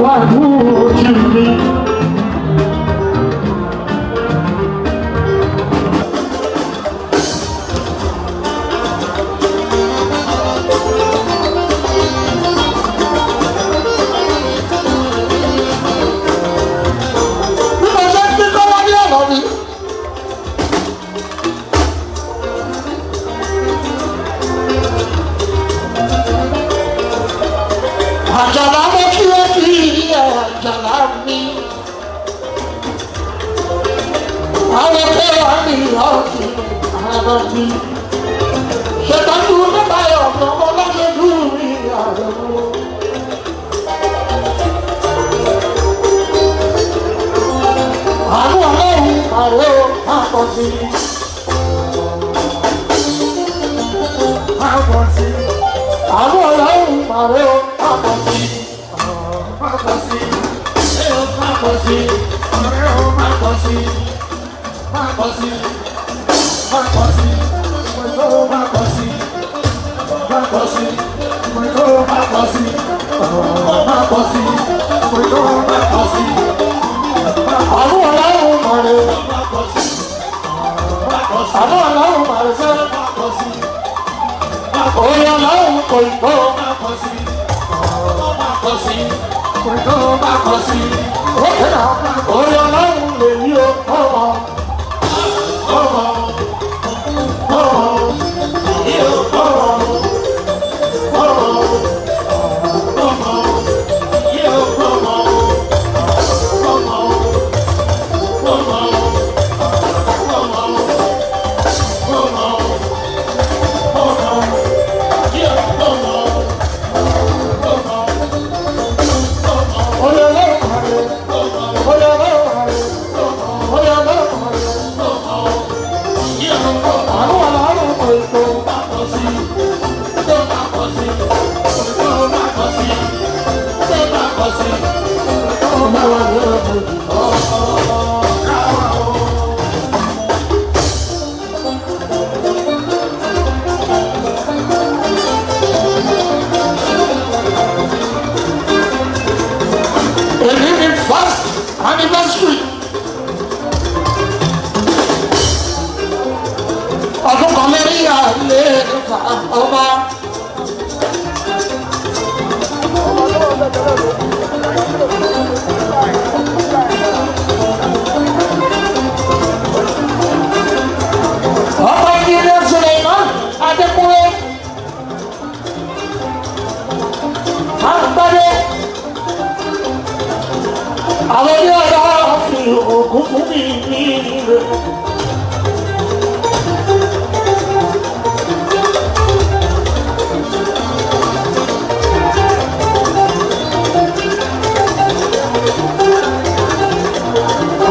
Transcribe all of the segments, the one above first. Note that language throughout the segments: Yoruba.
wá kú ojú mi. Àjàlá mo kí ó kí àjàlá mi. Àwọn ọ̀pẹ wà ní ọ̀sìn àrà mi. Ṣètọ́jú nípa ọ̀nà ọlọ́dẹ̀dù mi àrẹ̀mú. Àwọn ọlọ́run àrẹ ó máa pọ̀ sí. Máa pọ̀ sí. Àwọn ọlọ́run àrẹ ó. Anniversary. Ọdún kan lórí àlè ọba. Ọba ìdílé Suleiman Adékúnlé. Àgbàdo. Àwọn ilé ọ̀dọ́ fi ògùn fún mi ní ilé.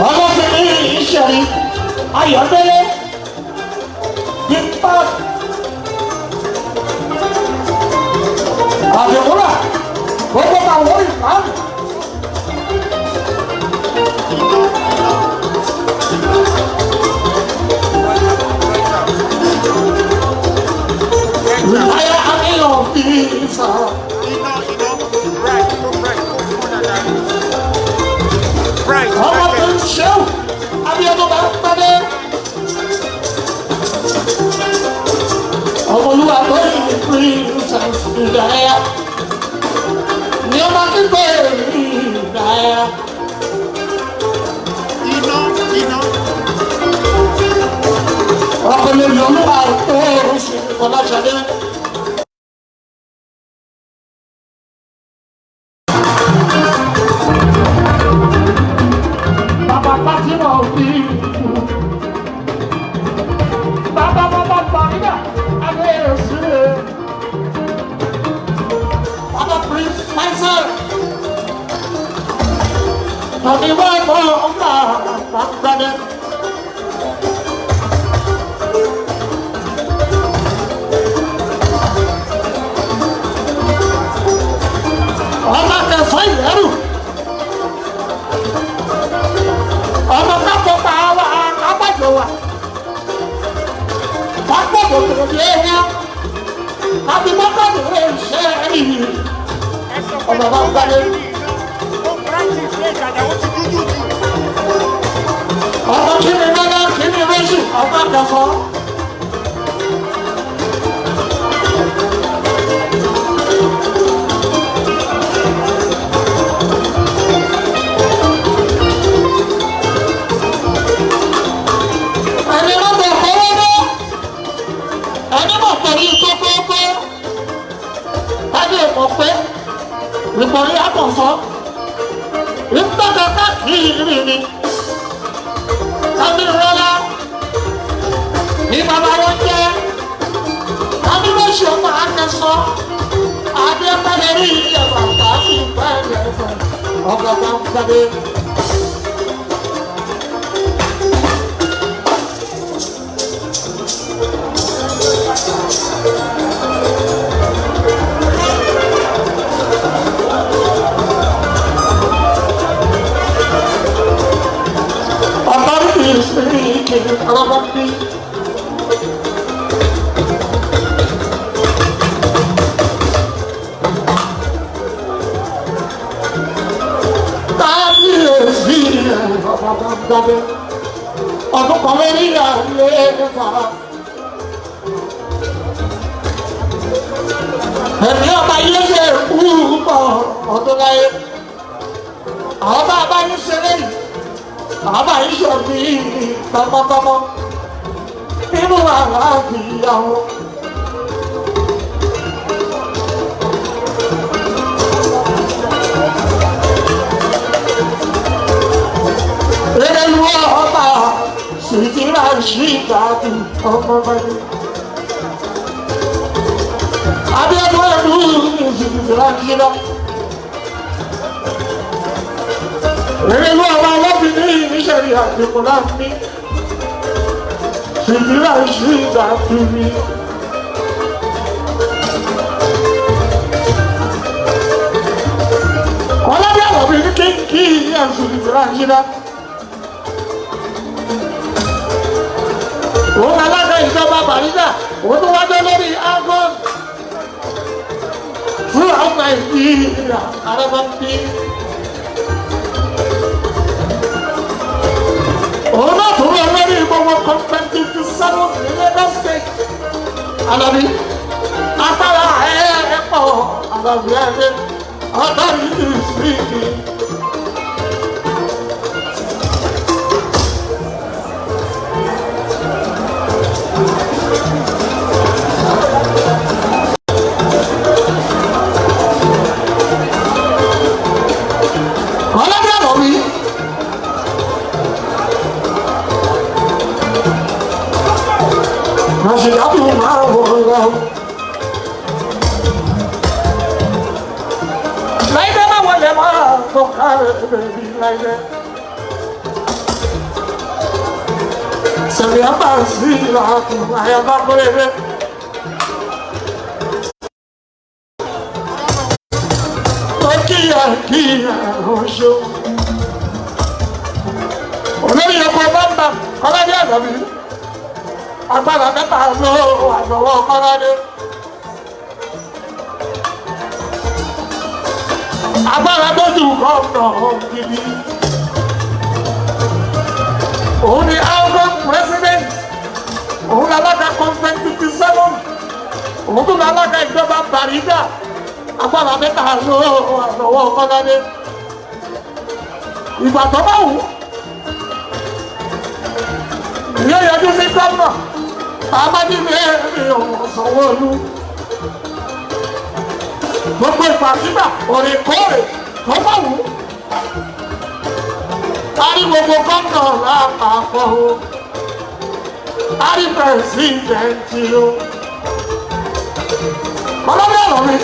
Ọlọ́bìnrin ìṣẹ̀rí Ayọ̀délé nípa àdìmúlà gbogbo àwọn ìpamọ́. Right. Ọmọ tó ń ṣe ó, Abíọ́dún bá ń pàdé. Ọmọlúwa tó yìí ní Princess Ìdáyà. Ní ọmọ kíkọ́ èrí Ìdáyà. Ọkọ̀ lè lọ́lú àwọn tó ń ṣe Fọláṣadé. Tọ́ni wá mọ́ ọ̀gá àgbàdẹ. Ọmọ kẹfọ́ ìlẹ́rù. Ọmọ káfọ́ pa wá kábàjọ wa. Pápọ̀ bòbò bí ẹ̀yà. Àbí mọ́kànlélẹ́ iṣẹ́ ẹ̀yìn. Ọmọ bá gbàdé. ọmọ kí ni lọ́dọ̀ kí ni méjì ọmọ kẹfọ́. ẹni lọ́dọ̀ kọ́wọ́ bọ́ ẹni mọ̀ pẹ̀lú kókókó ẹni mọ̀ pé ìpòrí àkànfọ́ ìgbàgbọ́ káàkiri ni. Amirọ́lá ní bàbá wọn jẹ́ Amirọ́sọ̀ máa ń sọ Adébálẹ̀ rí ìyàwó àtàkì ìpẹ́lẹ̀ ẹ̀fọ́ ọ̀gọ̀gọ̀ ń gbàdé. Ọdún kan lórí ìyàwó ẹ̀fà ẹ̀mí ọba ilé ṣe kú pọ̀ ọdún láyé àwọn bá bá yín ṣeré yìí àwọn bá yín ṣe bí tọmọtọmọ nínú àlàáfíà wọn. Ereluwa ọba sìtìrà ṣìkàtì ọmọbadé. Abíọ́dún ẹ̀dùn ní sìtìrà ṣìkà. Ereluwa ọba ọlọ́bìnrin níṣẹ̀rí àdìpọ̀ láti sìtìrà ṣìkàtì mi. Ọlọ́bí ọlọ́bìnrin kéńkì ẹ̀sùn sìtìrà ṣìkà. Òun alága ìjọba Bàrígà, òun tó wájọ́ lórí Agon fún àwọn Nàìjíríà arábàbí. Òun náà tó wọ́n lórí gbogbo competitive salon ní Lagos State. Alábí, agbára ẹ̀ẹ́pọ̀ Alábí ẹ̀dẹ́, ọ̀dọ́rí ìsìnkì. Siapa sih aku ayam aku ini? Kia Osho. Olórí ẹ̀kọ́ bàbá Kọ́ládé Àjàbí. Agbára mẹ́ta ló àgbọ̀wọ́ Kọ́ládé. Agbára tó ju gómìnà gidi. Òun ni Algon president. Òun ni alága consent 57. Òun tún ni alága ìjọba Bàrígà. Agbára mẹ́ta ló àgbọ̀wọ́ Kọ́ládé. Ìgbà tó bá wù. Ìyá yọjú sí gómìnà. Amájídé Sanwó-Olú. Gbogbo ìpàkígbà òrèkóòrè tó bá wù. Ari gbogbo gómìnà lápapọ̀ o. Ari pẹ̀sìdẹ̀ntì o. Kọ́ládé ọ̀rọ̀ mi.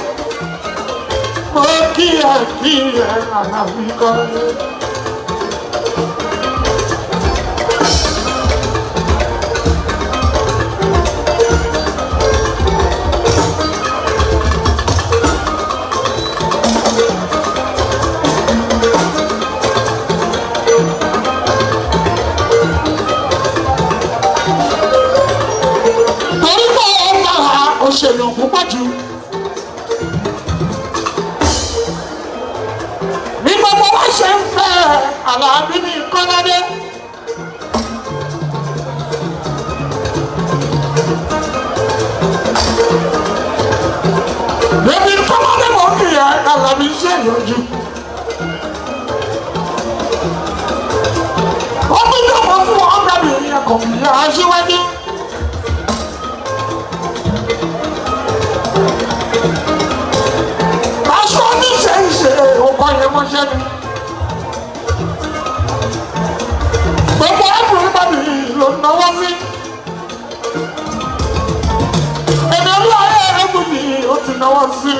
Mo kí ẹ Àlàbí Kọ́ládé. Òṣèlú púpọ̀ jù ní gbogbo wa ṣe ń Àlàbí ní Kọ́ládé. Bébí Kọ́ládé mọ̀ kí ẹ Àlàbí ṣe ìyọjú. Ó bí dàpọ̀ fún ọ̀gá mi ẹ̀kọ́ ìyá aṣíwájú. Aṣọ oníṣẹ́ ọkọ̀ yẹn mọ́ṣẹ́ ni. Gbogbo everybody ló náwó sí. Èdè olú ayé ẹ̀rẹ́gbùdì ó ti náwó sí.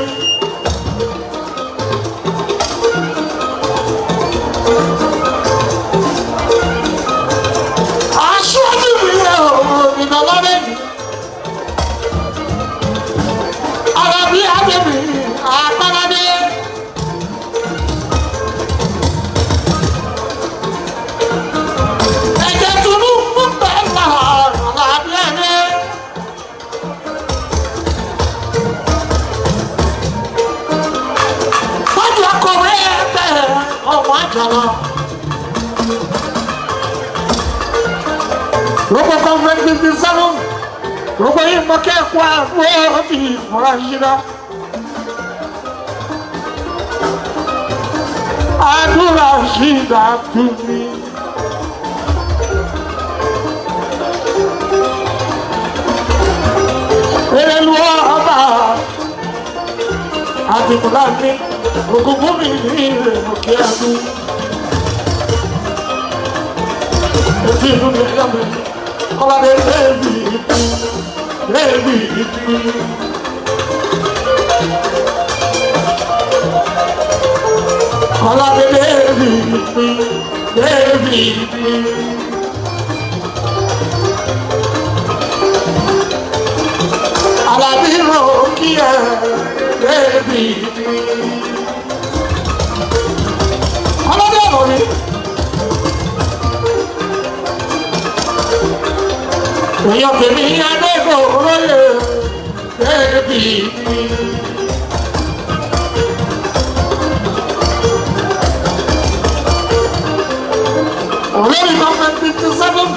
Aṣọ oníṣẹ́ òmìnira lọ́dẹ̀ yìí. Àlàbí Adébí Akọ́ládé. Ẹ̀jẹ̀ tunu fún bẹ́ẹ̀ náà Àlàbí Adé. Tọ́jú akọ̀wé ẹgbẹ́ ọmọ àjàlá. Gbogbo conference 57. Gbogbo yìí mọ kẹ́kọ̀ọ́ àbúrò ọ̀bì ìfúnra yíra. Àdúrà ṣìdá tún mi. Èrèlú ọba àdìmúlá mi, ògùnkùn mi ní ìrèmọ̀kẹ́ àdú. Ètí ìlú mi yá mi, Kọ́ládé lébi ìpín. Lébi ìpín. Kọ́ládé lébi ìpín. Lébi ìpín. Àlàbí rò kí ẹ lébi ìpín. Kọ́ládé rò ní. Èèyàn tèmi adéko lóye lébi ìpín. Olórí conference 57.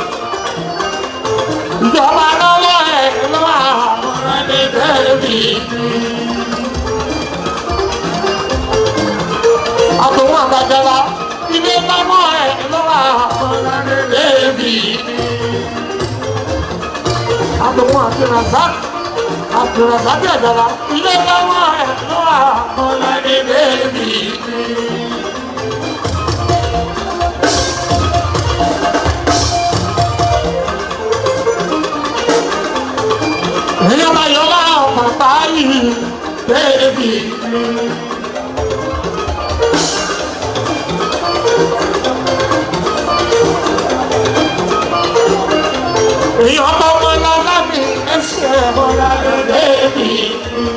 Ìjọba lọ́wọ́ ẹ̀ lọ́wọ́ àwọn ẹni lébi ìpín. Àtòwọn àgbàjọba ilé lọ́wọ́ ẹ̀ lọ́wọ́ àwọn ẹni lébi ìpín. Àtòwọn Abdulrasaq Àjàlá ilé lọ́wọ́ ẹ̀ lọ́wọ́ àwọn ẹni lébi ìpín. Èèyàn máa yọ láwọn bàbá yìí lébi ìpín. Èèyàn bá ọmọ lọ́lá mi ẹsẹ̀ bọ́lá lébi ìpín.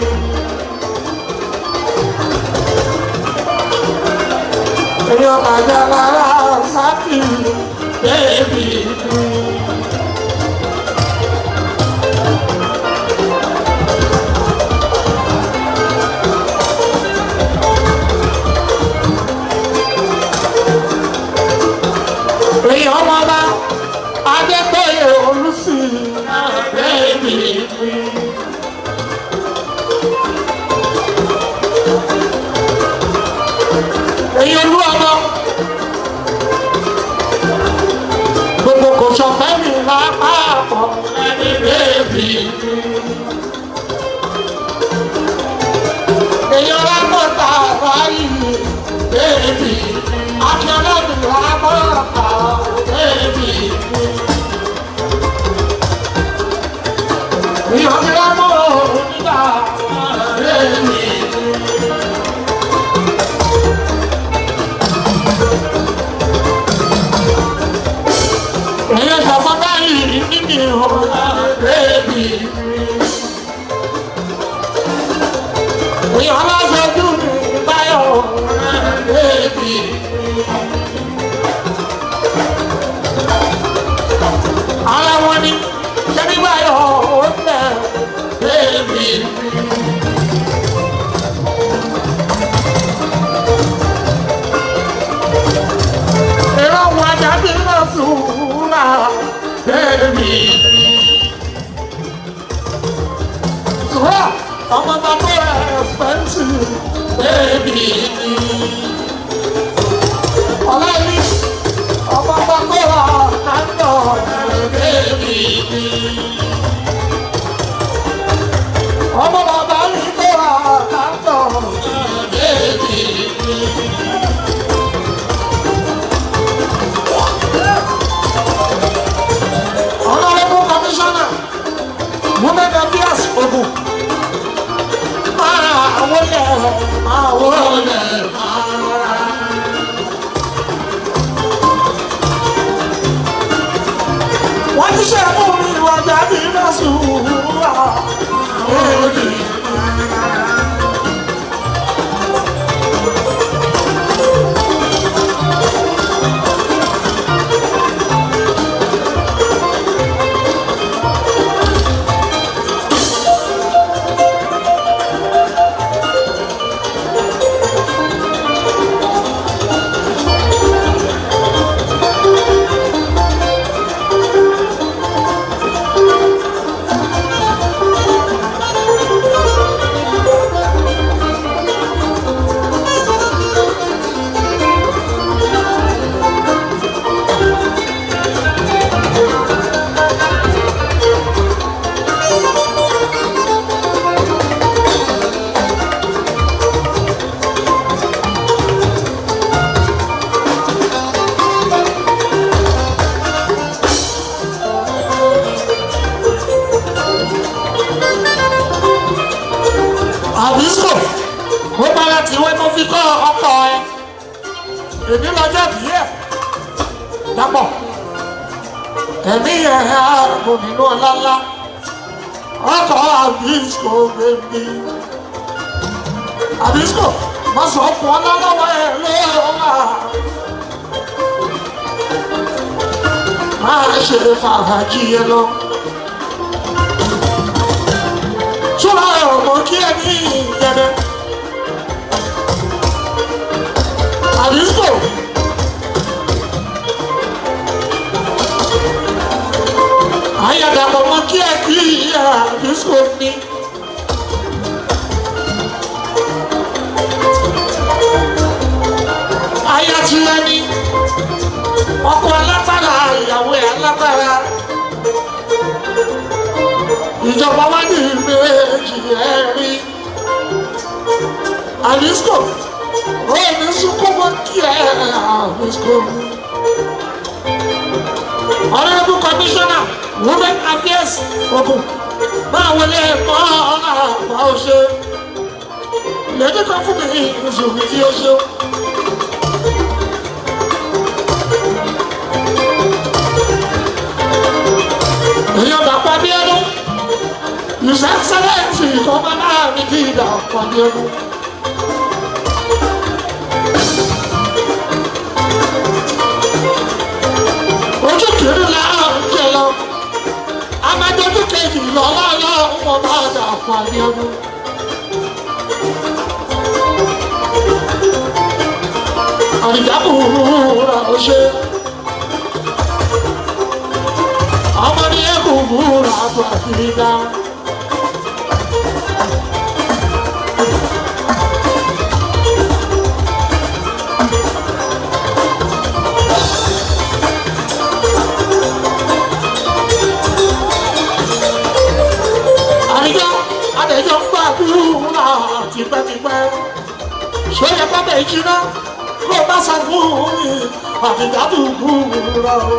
Èèyàn máa yọ lára sákì lébi ìpín. Èèyàn máa bá Adétóyè Olúsì lébi ìpín. Èèyàn olú ọmọ gbogbo kò sọ̀fẹ́ mi lápapọ̀ ẹni lébi ìpín. Èèyàn lápọ̀tà báyìí lébi ìpín. Akẹ́lẹ́bí lápọ̀tà lébi ìpín. Èèyàn ti lámọ̀ nígbà lébi ìpín. ọlọ́ọ̀ni ọmọ bàbá kàńtọ̀ ọmọ bàbá mi tó wà kàńtọ̀ honorable commissioner women affairs Ogun máa wọlé wọ́n ti ṣe fún mi ìwà jáde náà sùúrà àbísọ̀ ó bára tìwé tó fi kọ́ ọkọ̀ ẹ èmi lọ́jọ́ díẹ̀ dàpọ̀ ẹ̀mí ẹ̀hẹ́ ààbò nínú ọlọ́lá ọkọ̀ àbísọ̀ bèbí àbísọ̀ má sọ fún ọlọ́lọ́wọ́ ẹ̀ lọ́wọ́ máa ṣe fàájì ẹ lọ. Ṣọ́ra ọmọ kí ẹ ní ìjẹ́bẹ́. Àdìsíkò. Àyàdàpọ̀ mọ kí ẹ kí àdìsíkò ní. Àyà tí ẹ ní. Ọkọ alágbára ìyàwó ẹ̀ alágbára. Ìjọba wá ní méjì ẹ̀rí àdìsíkò ó ní sunkún mọ́ kí ẹ àdìsíkò honorable commissioner women affairs Ogun máa wọlé mọ́ ọ̀nà àgbà ọ̀ṣẹ́ lẹ́dí kan fún mi ìṣòwò tí ó ṣe. èèyàn bàbá bí ẹnu. His Excellency Commander Nikita Kwanyelu. Ojú kìíní láàrín jẹ lọ, amájọ́jú kejì lọ́lọ́lọ́ wọn bá dà Kwanyelu. Àdìjábù rà ó ṣe. Ọmọ ní ẹkùn múra tó àfihàn. Adẹjọ́ ń gbàdúrà tipẹ́tipẹ́ ṣó yẹ kó bẹ̀ jiná kó bá sọ fún mi àdìjádùúrà o.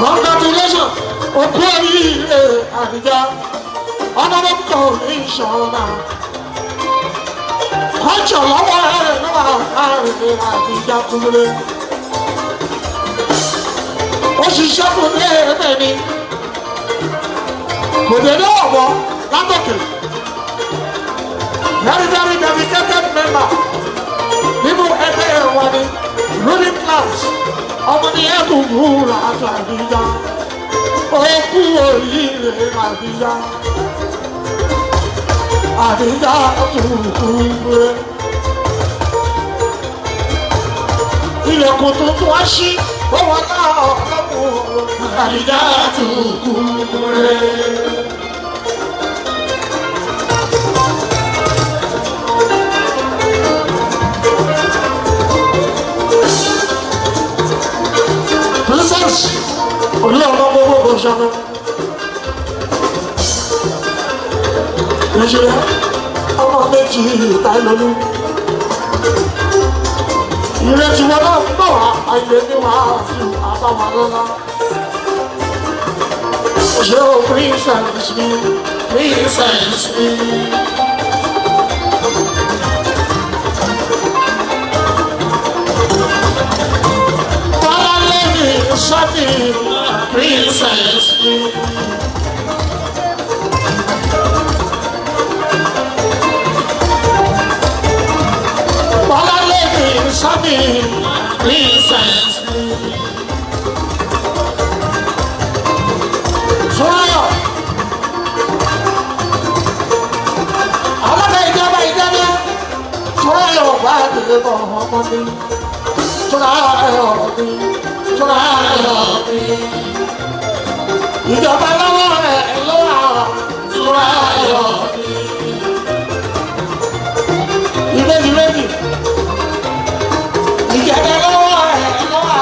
Congratulations òkú oríire Àdìjá honorable commissioner kọ́ńtà lọ́wọ́ ẹ̀ náà láàrin Àdìjá kúnlẹ̀ ó ṣiṣẹ́ fún mi ẹ̀ẹ́dẹ̀ ni. Kò dé ní ọ̀wọ́ látòkè. Very dedicated member nínú ẹgbẹ́ wa ni ruling class ọmọ ní ẹkùn múra àti Àdìjá òkú oríire Àdìjá Àdìjá tuntun gbé. Ilẹ̀kùn tuntun wá sí owó náà ọlọ́mù Àdìjá tuntun gbé. ṣọ́fẹ́. Ìṣe ọmọ méjì ìta ìlú. Ìrètí wọn náà ń bọ̀ wá àìlè ní wàásù àbáwọn lọ́la. Ṣé o princess mi? Princess mi. Bọ́lá lẹ́yìn sọ́ọ̀tì princess mi. Bọ́lá lẹ́yìn sọ́ọ̀tì princess mi. Sọ́yọ̀. Àwọn ìjọba ìjọba sọ́yọ̀ bá dìde bọ̀ ọmọ mi. Sọ́yọ̀ mi. Sọ́yọ̀ mi. Ìjọba lọ́wọ́ rẹ̀ ló wà. Sọ́yọ̀ mi. Ìbejì méjì. Ìjọba lọ́wọ́ rẹ̀ ló wà.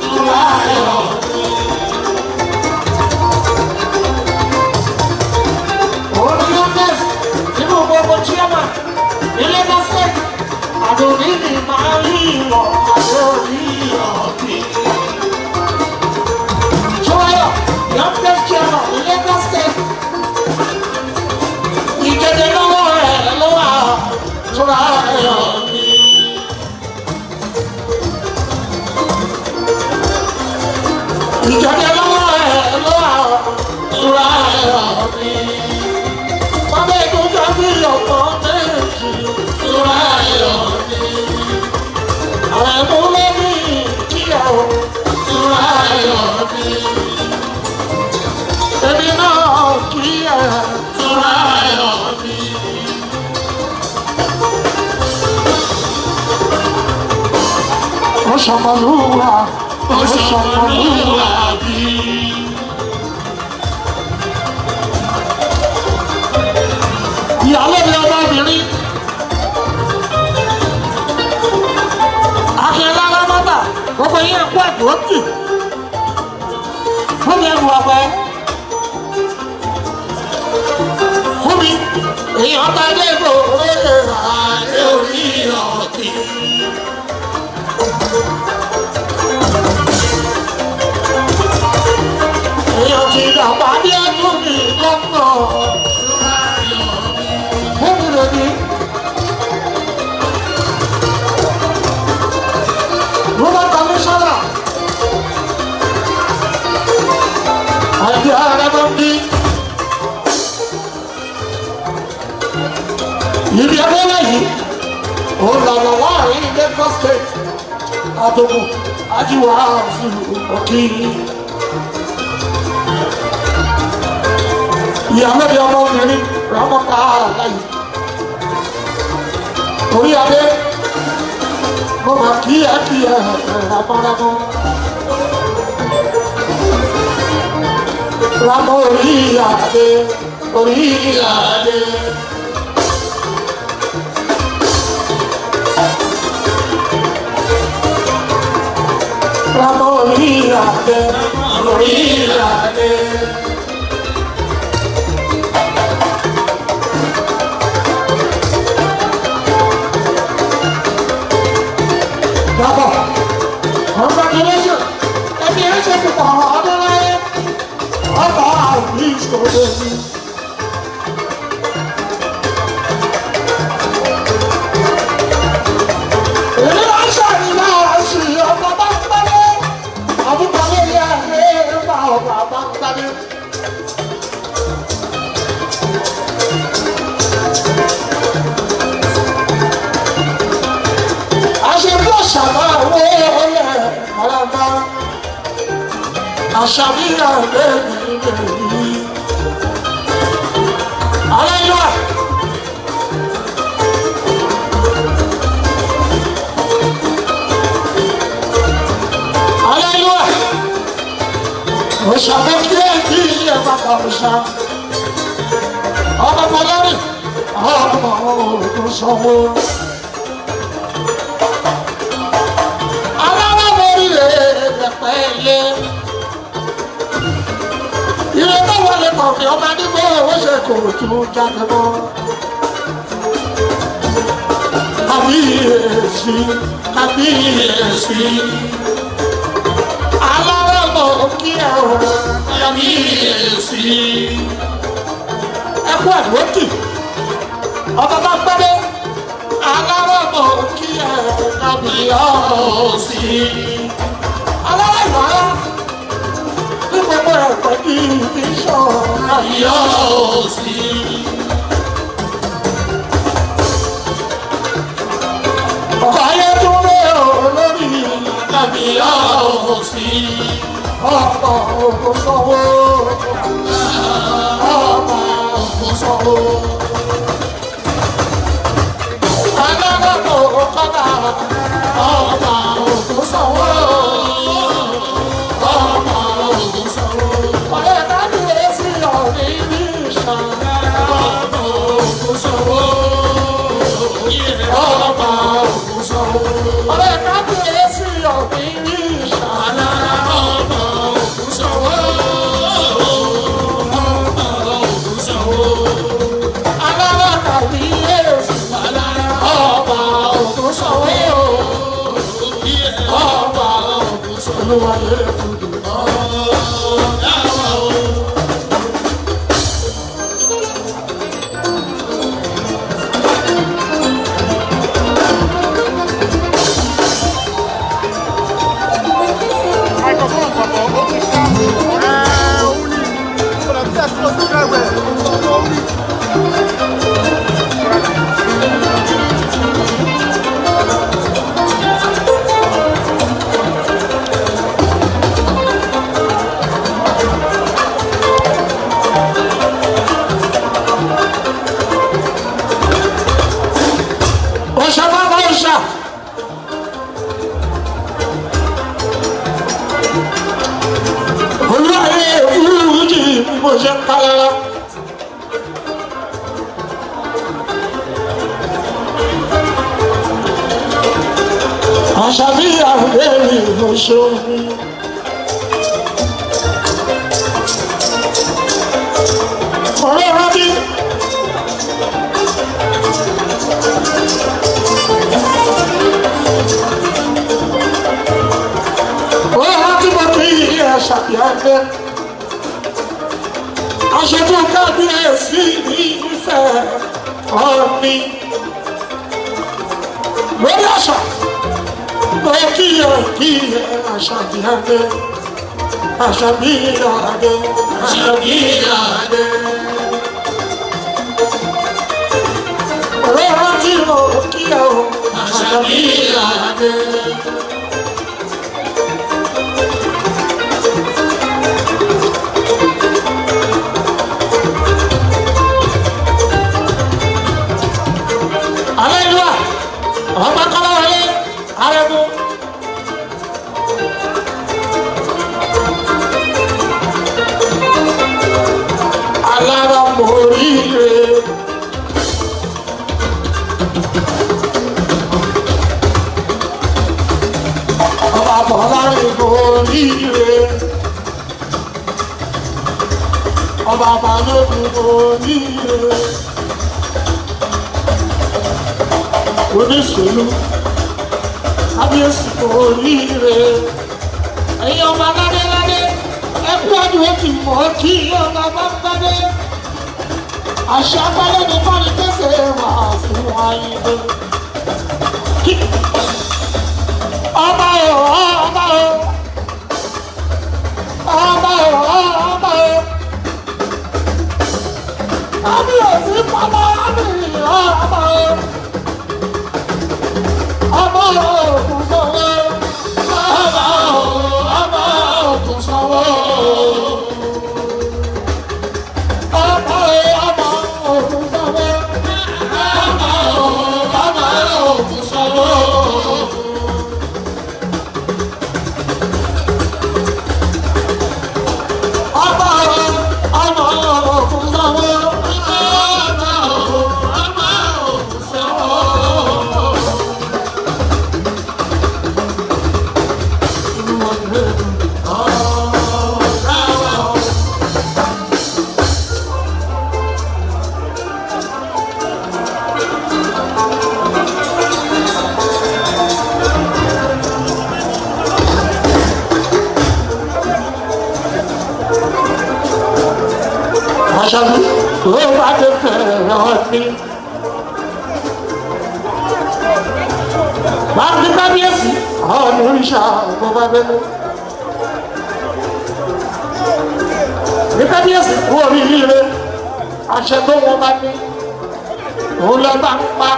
Sọ́yọ̀ mi. Chairman, Lagos State, Adoni ni Mario, Adoni Obi. Joyo, youngest chairman, Lagos State. Ìjọba lọ́wọ́ rẹ̀ ló wà, Joyo Obi. Ìjọba lọ́wọ́ rẹ̀ ló wà, Joyo Obi. Bàbá ìdójú àbí ọ̀pọ̀ méjì tura ẹ̀yọ̀ ni. Àwọn ẹ̀mú lórí kíyà ó tura ẹ̀yọ̀ ni. Èmi náà kíyà tura ẹ̀yọ̀ ni. Ó ṣọmọlúwa, ó ṣọmọlúwa bí. Ìyàwó mi ọmọbìnrin akẹ́lára bàbà gbogbo yẹn kó ẹ̀dùn òkè fún mi ẹ̀rù ọ̀pẹ fún mi èèyàn bá dé kó àdé orí ọ̀kì. Èèyàn ti dàgbà bí ẹ̀dùn mi lọ́nà. Ruben Commissioner, Adi Arabandi, Ibi Abelayi, Olalawa in Lagos State, Adogu, Ajiwa, Okini. Ìyàwó bí ọmọbìnrin Ramọ́ta láyé. Orí adé, mo máa kí ẹ rámọ́rámọ́. Rámọ́ orí adé, orí adé. Rámọ́ orí adé, orí adé. Bravo! Congratulations! Ẹbí ẹ ṣe púpọ̀ ọdún láyé. Ọkọ̀ àìní ìṣòro mi. Èmi máa ń ṣàníyàn sí ọkọ̀ bá ń gbádé. Àbúkọ̀ lórí ẹ̀rẹ́ ìfà ọkọ̀ bá ń gbádé. Àṣàbà owó ọlẹ̀ ọlọ́mọ àṣàbíyà lẹ́yìn lẹ́yìn aláìlúwà aláìlúwà òṣàbẹ̀kẹ́ kí ilé bàbá òṣà ọmọ fọlọ́rì ọmọ òògùn sanwó. ọ̀fìn ọba nígbà owó ṣe kò tún jáde mọ́. Kábíyèsí kábíyèsí alárọ̀mọ̀ kí ẹ o kábíyèsí. Ẹ kú àdúrótì ọba bá pẹ́rẹ́ alárọ̀mọ̀ kí ẹ kábíyèsí. Alárọ̀ ìwárá ní gbogbo ẹ̀pẹ́ kí ìfíṣọ̀ kábíyèsí. Ọkọ̀ ayé tún lé olórí kábíyèsí. Ọba ògùn sanwó. Ọba ògùn sanwó. Alábàbò kọ́lá. Ọba ògùn sanwó. Ọba ògùn sanwó. Ọ̀rẹ́ kábíyèsí ọ̀rí ní ìṣàn. Ọba ògùn sanwó. Ọba ògùn sanwó. Ọ̀rẹ́ kábíyèsí ọ̀rí ní ìṣàn. Ọba ògùn sanwó. Ọba ògùn sanwó. Alára kábíyèsí. Ọba ògùn sanwó. Ọba ògùn sanwó. Àṣàbí àbẹ̀rẹ̀ lọ́sọ̀rọ̀. Ọ̀rẹ́ rábí. Ọ̀rẹ́ rábí mo kí Àṣàbí àbẹ̀. Aṣojú kábíyèsí ní ìfẹ́ ọ̀mí. Lórí àṣà. Kíyè Àṣàbí àdé, Àṣàbí àdé, Àṣàbí àdé. Ọ̀rẹ́ rántí o kíyè o Àṣàbí àdé. Alẹ́ ìlú à, ọba kọ́lá wọlé, arẹ́gbó. Alára moríire. Ọba Fọlárin moríire. Ọba Balógun moríire. Oníṣèlú kábíyèsí moríire. Ẹ̀yin ọba ládéládé. Ẹkú ọdún ó ti mọ̀ ọ́ kí ọba bá ń bádé. Àṣà abálẹ̀ ní bọ́ọ̀lù tẹ̀sẹ̀ wà fún ayé. Ọba o, ọba o, ọba o, ọba o. Kábíyèsí pamọ́ àmì ọba o. Ọba o, òkú sọ̀rọ̀. Ọba o, ọba òkú sọ̀rọ̀. àṣàbí tó bá dé fẹ́ràn mi. máa ń bí kábíyèsí àwọn oníṣà ọmọ bá bẹ́ẹ̀. ní kábíyèsí kú oríire àṣẹ tó wọn bá ní òun lọ bá ń pa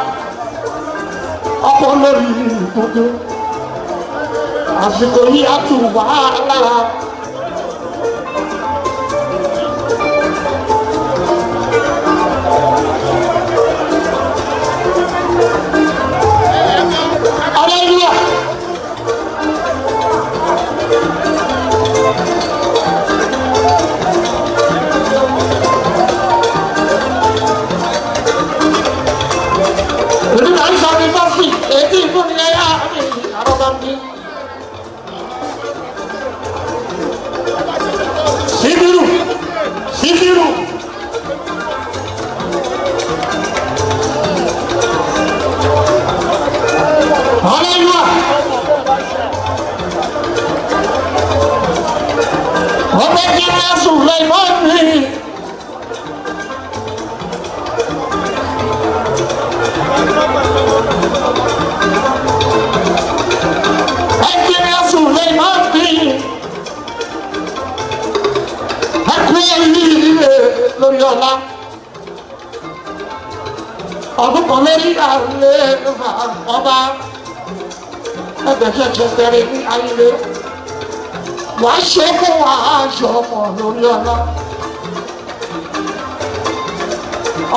ọkọ lórí tuntun àsìkò yìí á tù wá lára. Sikiru. Hallelujah. Ọmọ ìjìnlẹ̀ Sùlẹ̀mánì. Ìjìnlẹ̀ Sùlẹ̀mánì. Lórí ọlá ọdún kan lórí àlè ọba ẹgbẹ̀jẹ̀jẹ̀ bẹ̀rẹ̀ ní ayé wà á ṣe fún wa aṣọ ọmọ lórí ọlá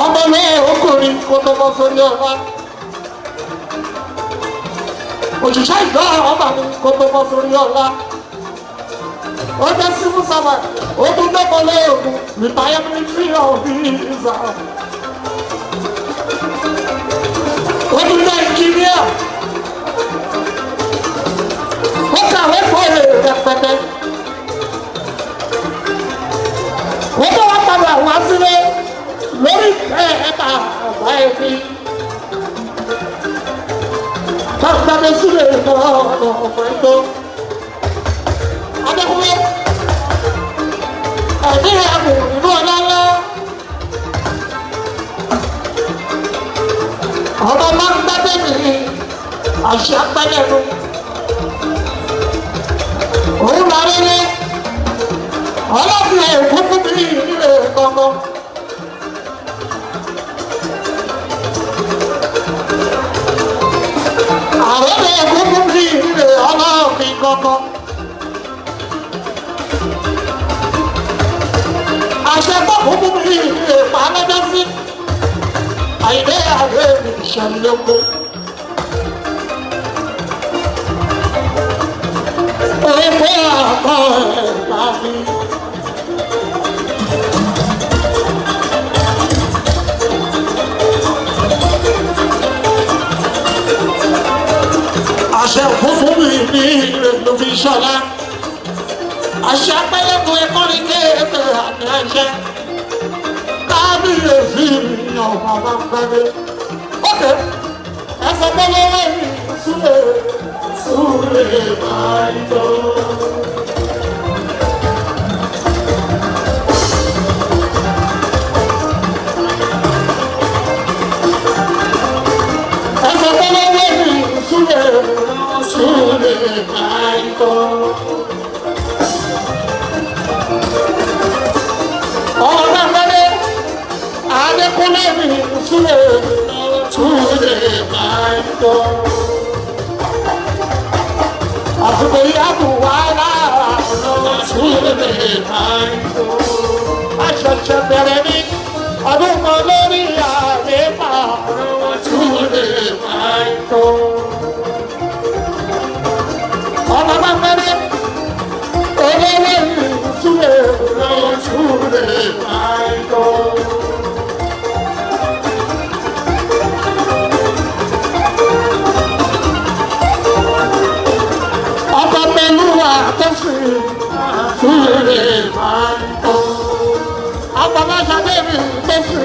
ọmọ ní okòrin kó tó bọ́ sórí ọlá òṣìṣẹ́ ìgbà ọba ní kó tó bọ́ sórí ọlá ó jẹ́ civil servant ó tún dọ́kọ̀ lóògùn rìtáyà military officer ó tún jẹ́ engineer ó kàwé fòye rẹpẹtẹ ó tó wá padà wá sílé lórí ẹ̀ka àbá ẹbí káàkiri sílẹ̀ ọ̀pọ̀ ẹ̀tọ́. Adékúnlé ẹ̀mí ẹ̀mú ìlú ọ̀lọ́lọ́ ọba máa ń gbádé mi àṣẹ apẹ́lẹ́nu òun máa rí ní ọlọ́fin èkó fún mi nílé gbọ́ngàn. Àwọn èkó fún mi nílé ọlọ́fin gbọ́ngàn. Àṣẹ gbọ́kùn fún mi ìpà lọ́jọ́ sí àìdé àwẹ̀ ìṣẹ̀lẹ̀ oko. Èpo àkọ́ ẹ̀ka mi. Àṣẹ fún mi ní ìlú fi ṣọlá. Àṣẹ pẹ́lẹ́kùn ẹ̀kọ́ ní kéèké àti ẹ̀ṣẹ́ kábíyèsí mi ọ̀pá máa ń gbẹ́dẹ́. Ókè ẹsẹ̀ pẹ́lẹ́wẹ́ mi súlẹ̀ máa ń lọ. Ẹsẹ̀ pẹ́lẹ́wẹ́ mi súlẹ̀ máa ń lọ. Adékúnlé mi súlẹ̀ túlẹ̀ máa ń tọ́. Àsìkò ìyàbò wà lára ọ̀nà túlẹ̀ máa ń tọ́. Àṣẹ̀ṣẹ̀ bẹ̀rẹ̀ ní ọdún kan lórí àlééfà ọ̀nà túlẹ̀ máa ń tọ́. Ọmọ bá fẹ́rẹ́ olówó mi súlẹ̀ túlẹ̀ máa ń tọ́. Súlẹ̀ máa ń tọ́. Àgbàlagbà bẹ́ẹ̀ tó fi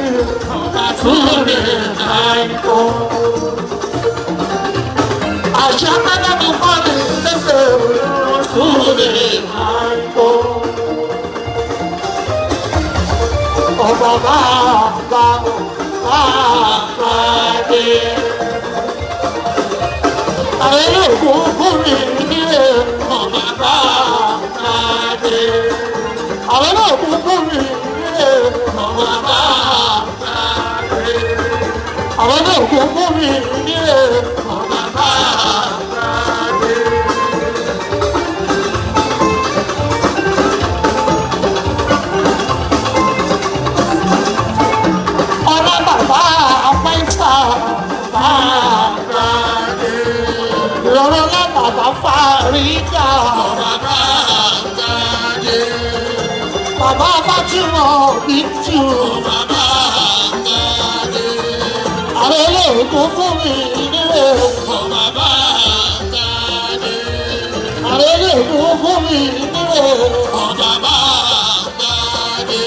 súlẹ̀ máa ń tọ́. Àṣà mẹ́lẹ́ni fọ́ọ̀lì lẹ́sẹ̀ súlẹ̀ máa ń tọ́. Ọba bàbá dé. Àwọn olóògùn fún mi nílé bàbá dé. Àwọn olóògùn fún mi nílé bàbá dé. Àwọn olóògùn fún mi nílé bàbá dé. Ọmọ bàbá apẹ́ńtà bàbá dé. Ìrọ̀rùn náà bàbá fàríkà bàbá dé. Bàbá bá tí wọ́n bí jù bàbá dé. Àwọn olóògùn fún mi nílé bàbá dé. Àwọn olóògùn fún mi nílé bàbá dé.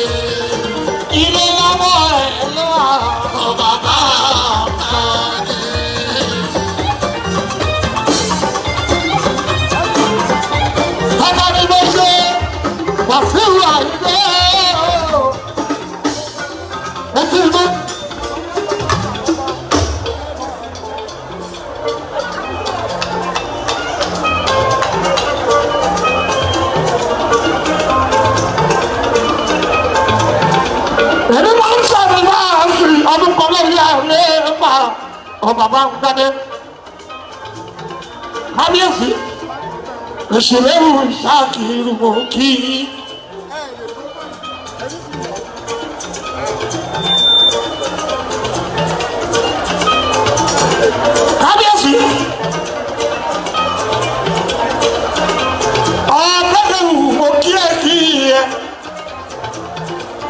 Ilé lọ́wọ́ ẹ̀ lọ́wọ́ bàbá dé. Bàbá mi ló ṣe wà fún àìgbé ẹ ti mú. Ẹni máa ń sọ̀rọ̀ láàárín ọdún kan lórí àárín ẹ̀fà ọba bá ń gbádé. Kábíyèsí ìṣèlérí ìṣàkìrì mò ń kí. Kábíyèsí ọ̀pẹ̀lẹ̀ mò ń kí ẹ̀ kí ẹ̀.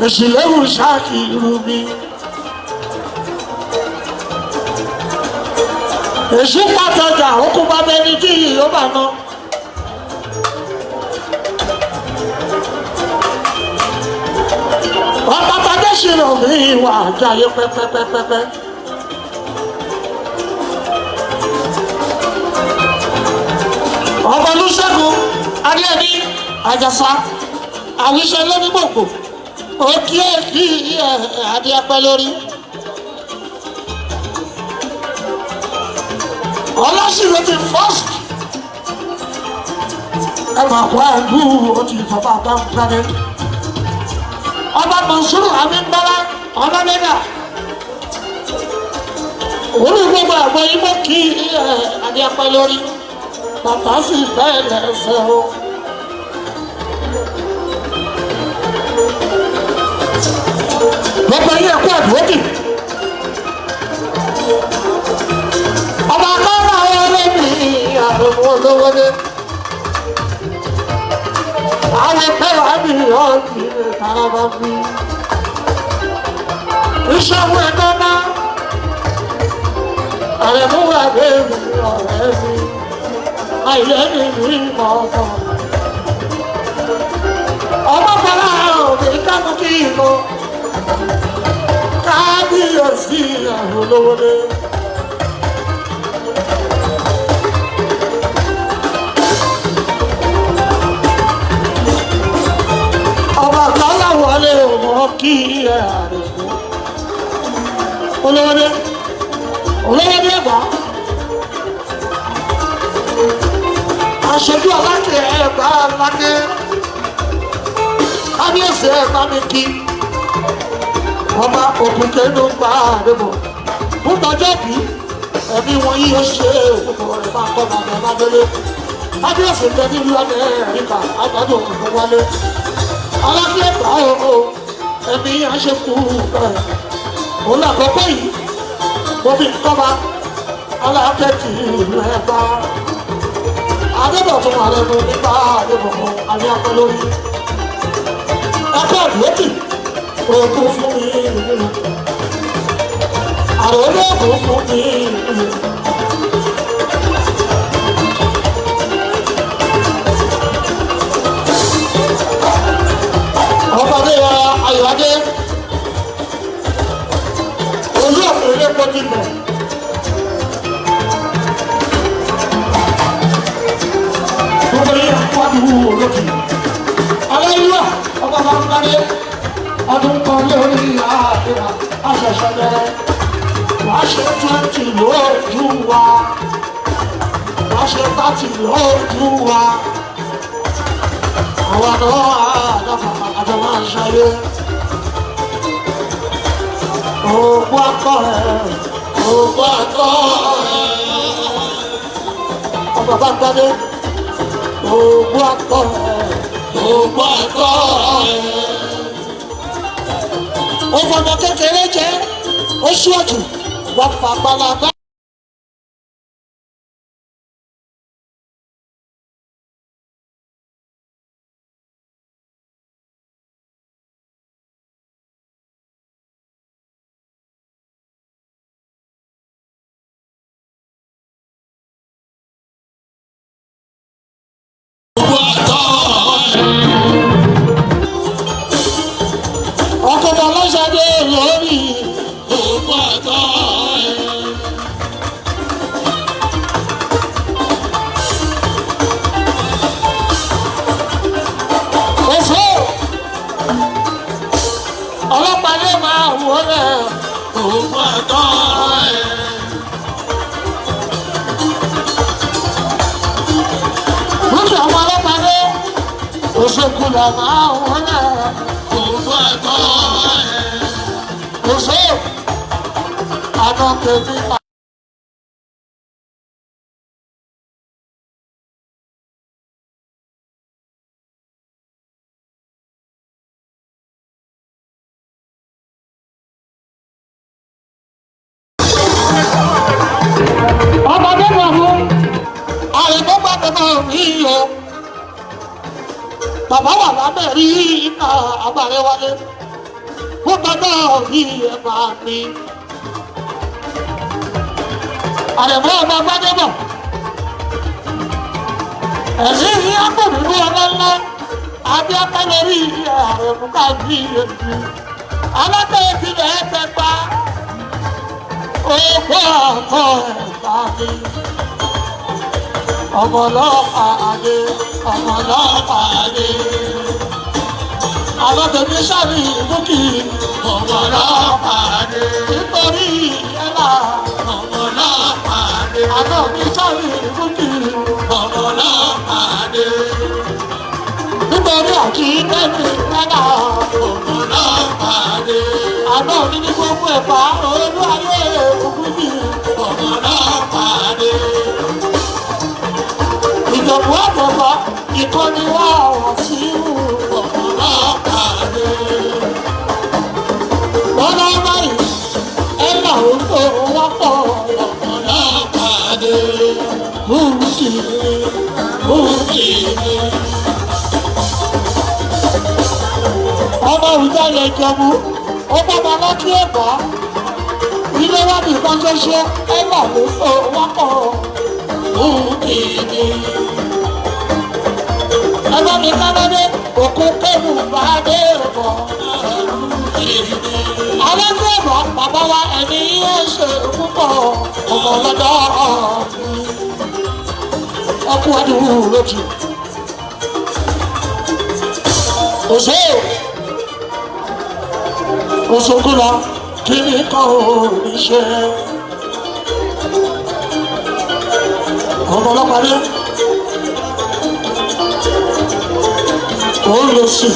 Ìṣèlérí ìṣàkìrì mi. Èṣù pàtàkì òkú bá bẹni tí yìí ó bà ná. Ọba tàbí ṣìnà mi wà jáyé pẹ́pẹ́pẹ́pẹ́. Ọba Olúṣẹ́gun Adéyẹmí Àjàsá àwíṣẹ lóní gbòǹgbò ó kí èkì adéapẹ́ lórí. Ọlọ́sìnwó ti first ẹ máa kó àdú ó ti fọba àbáńkárẹ́. Ọba Mọ̀nsúrù Amíndọ́lá ọba mẹ́gà orí gbogbo àgbọ̀ yìí mọ́ kí adéapẹ́ lórí bàtà sì bẹ́ẹ̀ lẹ́sẹ̀ o. Gbogbo yìí ẹ̀kú àdúrókì. Ọba kọ́ra ọlọ́mì àrùn olówó dé. Àwọn ìpẹ́rọ àmì ọ̀gbìn ìtara bá fi. Ìṣòwò ẹ̀dọ́ náà. Àrẹ̀mú wà lẹ́nu ọ̀rẹ́ mi. Àìlẹ́nu ní ìmọ̀ ọ̀sán. Ọmọ bọ́lá òbí kánú kí ìmọ̀. Kábíyèsí àrùn olówó dé. Ọba kọ́lá wọlé ọmọ kí ẹ àrẹ̀kú. Olówó dé ẹ̀bá. Aṣojú alákè ẹ̀bá alákè. Kábíyèsí ẹ̀bá mi kí. Ọba òkùnkè ló ń gba àdébò. Fún tọjọ́ bí ẹbí wọn yí ó ṣe òkùnkùn rẹ̀ bá kọ́ bàbá bá délé. Kábíyèsí ń bẹ nílùú Amẹ́ríkà àgbàdo òkùnkùn wálé. Alákè ẹ̀bá o ẹbí aṣekú bẹ́ẹ̀. Òun àkọ́kọ́ yìí mo fi kọ́ba alákẹ́tì ìlú ẹ̀bá. Adébọ̀tún àrẹ̀mú nípa àdébọ̀tún àríyápẹ́ lórí. Ẹ̀kọ́ àdúrótì ògùn fún mi ìlú. Àrò olóògùn fún mi ìlú. Ọbàdé Ayọ̀adé olú ọ̀pọ̀ ilé pọ́tì bẹ̀. Gbogbo yẹn wájú olókì. Aláìlúwà ọba máa ń parí ọdún kan lórí àdúrà àṣẹ̀ṣẹ̀ bẹ̀rẹ̀ wàá ṣe 20 lójú wa wàá ṣe 30 lójú wa àwọn àjọ máa ń ṣayé ògùn akọ ẹ̀ ògùn akọ ẹ̀ ọmọ bá gbadé ògùn akọ ẹ̀ ògùn akọ ẹ̀ ó fọmọ kékeré jẹ ó ṣíwájú wọn fà balaba. ọkọ̀ bọ̀ lọ́sàdé lórí òkú àtọ́ ẹ̀. òfò ọlọ́pàá lè máa wọlé òkú àtọ́ ẹ̀. lókè àwọn ọlọ́pàá lé òṣèkú là máa wọlé òkú àtọ́ ẹ̀. òṣè àná kejì. ọmọdé wà fún àyẹ̀kọ́ gbàgbọ́ mi yọ bàbá wà lábẹ́ rí iná àbárẹ́ wálé fún bàbá rí ẹ̀ máa ní. àyẹ̀mọ́ ọmọ gbàgbọ́ bọ̀ ẹ̀rí rí agbóhùnmí ọlọ́lá àbí akẹ́lẹ́ rí ààrẹ fún káàdì èdè alákẹ́ ìpínlẹ̀ ẹ̀ẹ́dẹ́gbà ògbó àkọ́ ẹ̀ka ní. ọmọlọ́pàá dé ọmọlọ́pàá dé alọ́tẹ̀mí sáré lókì ọmọlọ́pàá dé nítorí ẹ̀là ọmọlọ́pàá dé alọ́tẹ̀mí sáré lókì ọmọlọ́pàá dé nítorí àkíkẹ́mi ẹ̀là ọmọlọ́pàá dé alọ́tẹ̀mí ní gbogbo ẹ̀fà olú ayé òkúti ọmọlọ́pàá dé. ìjọba àjọba ìkọ́ni wà wọ́n sí ọ̀pọ̀lọpàá dé. wọ́n lọ báyìí ẹ̀là òǹtò wọ́pọ̀ ọ̀pọ̀lọpàá dé. bùkì ọmọ ìjọba ìjọba ó bàbá lọ́kí ẹ̀bá ilé wà ní ìkan ṣoṣo ẹ̀là òǹtò wọ́pọ̀ bùkì. ẹgbẹ́ mi kábọ́dé òkú kébù bá dé bọ̀. alẹ́sẹ̀ bọ̀ bàbá wa ẹni yóò ṣe púpọ̀ ọmọ lọ́dọ̀ ọkùn àdúgbò lójú. òṣogbo lọ kí ni kò ní ṣe. ọmọ ọlọ́pàá dé. òun lè sùn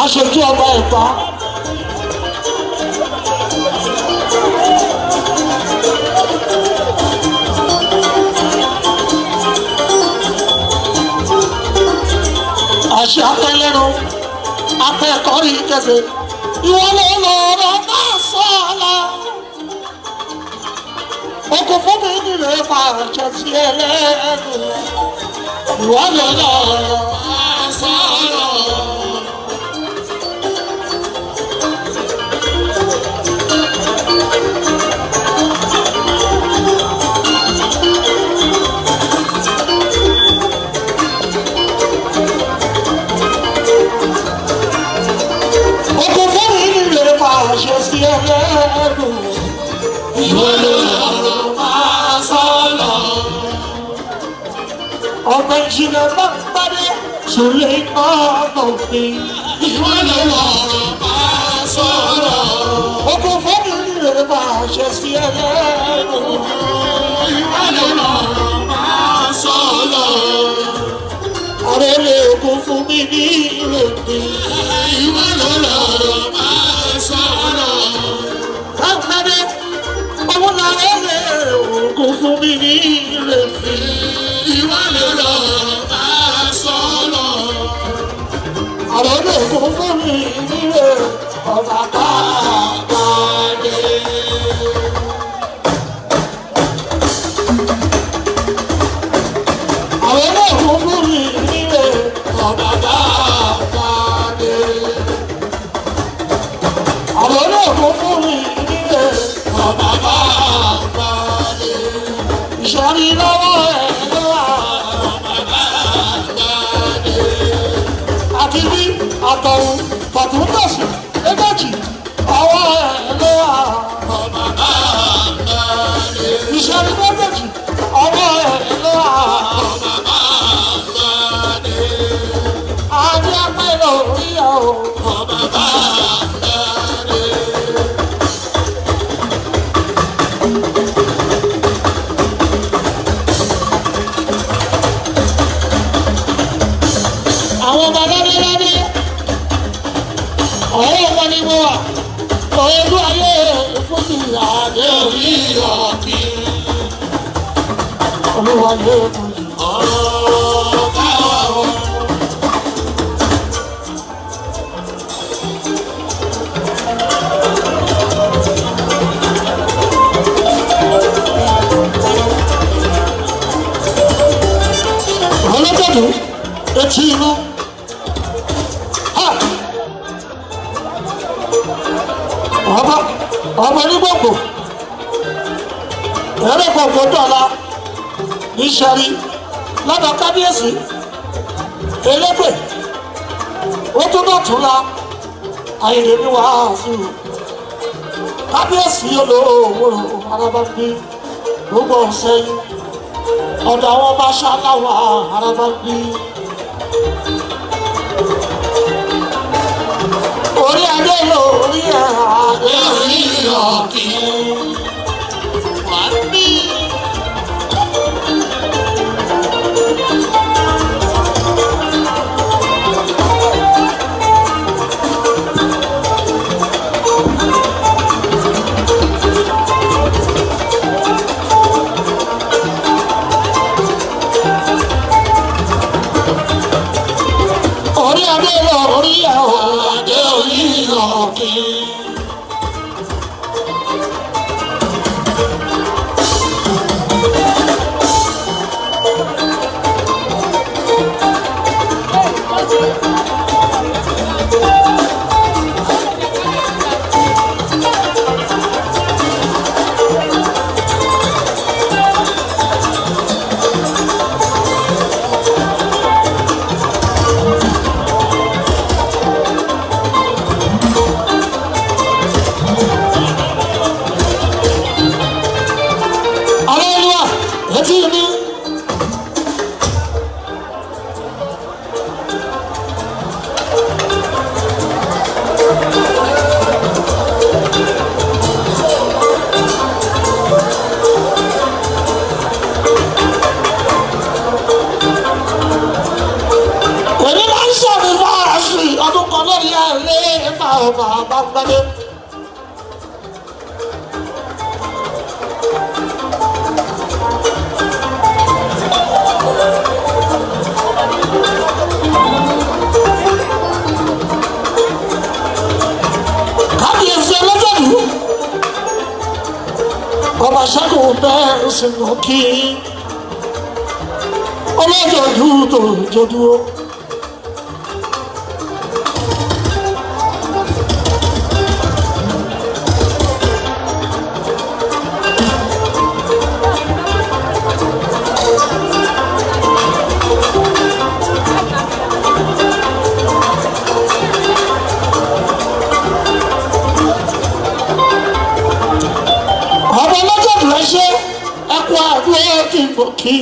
aṣojú ọba ẹ̀pá àṣẹ apẹlẹnu apẹkọrí kẹsẹ ìwọ ló lọrọ náà sọọla okùn fún mi nílé pàṣẹ sí ẹlẹ́nu ìwọ ló lọrọ náà sọọla. ọmọ ìjìnlẹ̀ bá ń pàdé sùlẹ̀ ọmọ òfin. ìwọ ló lọ́rọ̀ bá sọ̀rọ̀. Ogun fún mi rè fàṣẹ sí ẹlẹ́nu. Ìwọ lọ́rọ̀ máa sọ̀rọ̀. Àrẹ̀lẹ̀ ogun fún mi ní ìrètí. Ìwọ lọ́rọ̀ máa sọ̀rọ̀. Káńtàdé, owó làrẹ̀lẹ̀ ogun fún mi ní ìrètí. Ìwọ lọ́rọ̀ máa sọ̀rọ̀. Àrẹ̀lẹ̀ ogun fún mi ní ìrètí. Ọba káàkiri. Àrẹ̀lẹ̀ ogun fún mi ní ìrètí. Ọba káàkiri. Àrẹ̀lẹ̀ ogun fún mi ní ìrètí. Ọba káàkiri. Ìṣẹ́rí lọ́wọ́ ẹ̀ lọ́wọ́. Àti bí àtọ̀hún fọ̀tún tẹ̀sí méjèèjì ọwọ́ ẹ̀ lọ́wọ́. Ìṣẹ́rí méjèèjì ọwọ́ ẹ̀ lọ́wọ́. Àbí apẹ́ lórí ẹ̀ o. Àwọn bàbá lọ́dẹ ọ̀rẹ́ wọn ni mo wà ojú ayé fún mi àdé Orí ọ̀kí. olúwa yé fún mi. Ọ̀rọ̀ káwá wọn. Ọlọ́dọ̀dọ̀ etí inú. Ọmọ onígbòǹgbò ẹ̀rẹ́ gbòǹgbò dọ̀la ní sẹ́rí lọ́dọ̀ kábíyèsí elégbè ó tún bọ̀ tún la àyèrè ní wàásù kábíyèsí olówó arábàgbé gbogbo sẹ́yìn ọ̀dọ̀ àwọn ọba ṣáláwà arábàgbé. Orí adé lórí ẹ̀ adé Orí ọ̀kí. wà ní. Orí adé lórí ẹ̀ o adé orí ọ̀kí. Aleluya, etí mi. Èmi máa ń sọ̀rọ̀ fáàsì ọdún kan lórí ẹ̀rẹ́ ẹ̀fà ọba àbágbádé. Kábíyèsí ọlọ́jọ́dù ọba ṣẹ́gun bẹ́ẹ̀ sínú kí ọlọ́jọ́dù tó jọdú. Ọba ọlọ́jọ́dù ẹ ṣe ẹkú àdúrà kí n bọ̀ kí.